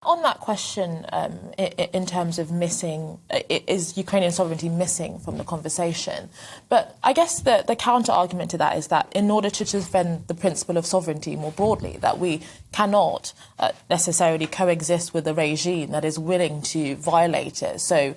On that question, in terms of is Ukrainian sovereignty missing from the conversation? But I guess the counter-argument to that is that in order to defend the principle of sovereignty more broadly, that we cannot necessarily coexist with a regime that is willing to violate it so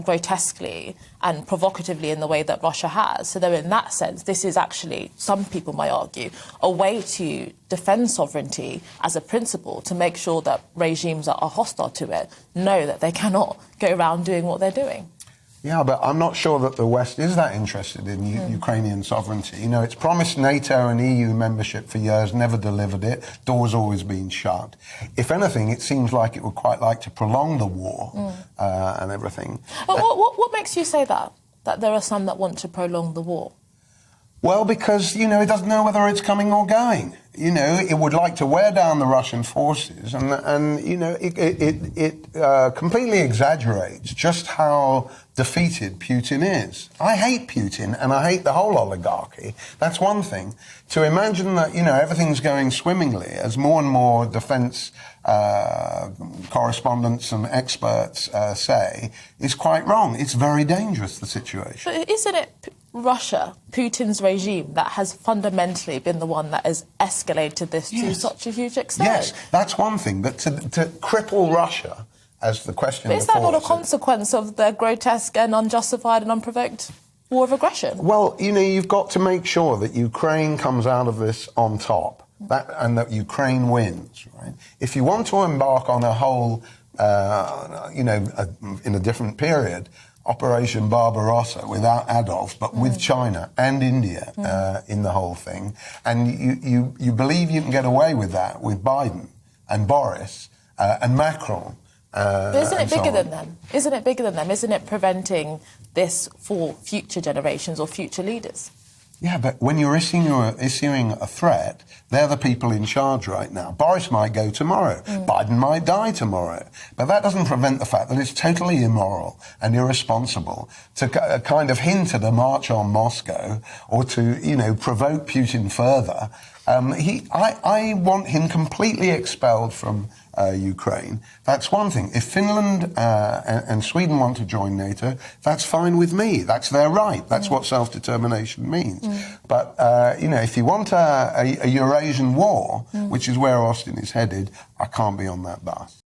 grotesquely and provocatively in the way that Russia has. So that in that sense, this is actually, some people might argue, a way to defend sovereignty as a principle, to make sure that regimes that are hostile to it know that they cannot go around doing what they're doing. Yeah, but I'm not sure that the West is that interested in Ukrainian sovereignty. You know, it's promised NATO and EU membership for years, never delivered it. Doors always been shut. If anything, it seems like it would quite like to prolong the war and everything. But what makes you say that there are some that want to prolong the war? Well, because, you know, it doesn't know whether it's coming or going. You know, it would like to wear down the Russian forces, and you know, it completely exaggerates just how defeated Putin is. I hate Putin, and I hate the whole oligarchy. That's one thing. To imagine that, you know, everything's going swimmingly, as more and more defence correspondents and experts say, is quite wrong. It's very dangerous, the situation. But isn't it Russia, Putin's regime, that has fundamentally been the one that has escalated this to such a huge extent? Yes, that's one thing. But to cripple Russia, as the question but is that not a consequence of the grotesque and unjustified and unprovoked war of aggression? Well, you know, you've got to make sure that Ukraine comes out of this on top, and that Ukraine wins, right? If you want to embark on a whole, you know, in a different period, Operation Barbarossa without Adolf, but with China and India in the whole thing. And you believe you can get away with that with Biden and Boris and Macron. But isn't it bigger than them? Isn't it bigger than them? Isn't it preventing this for future generations or future leaders? Yeah, but when you're issuing a threat, they're the people in charge right now. Boris might go tomorrow. Biden might die tomorrow. But that doesn't prevent the fact that it's totally immoral and irresponsible to kind of hint at a march on Moscow or to, you know, provoke Putin further. I want him completely expelled from Ukraine. That's one thing. If Finland and Sweden want to join NATO, that's fine with me. That's their right. That's what self-determination means. But, you know, if you want a Eurasian war, which is where Austin is headed, I can't be on that bus.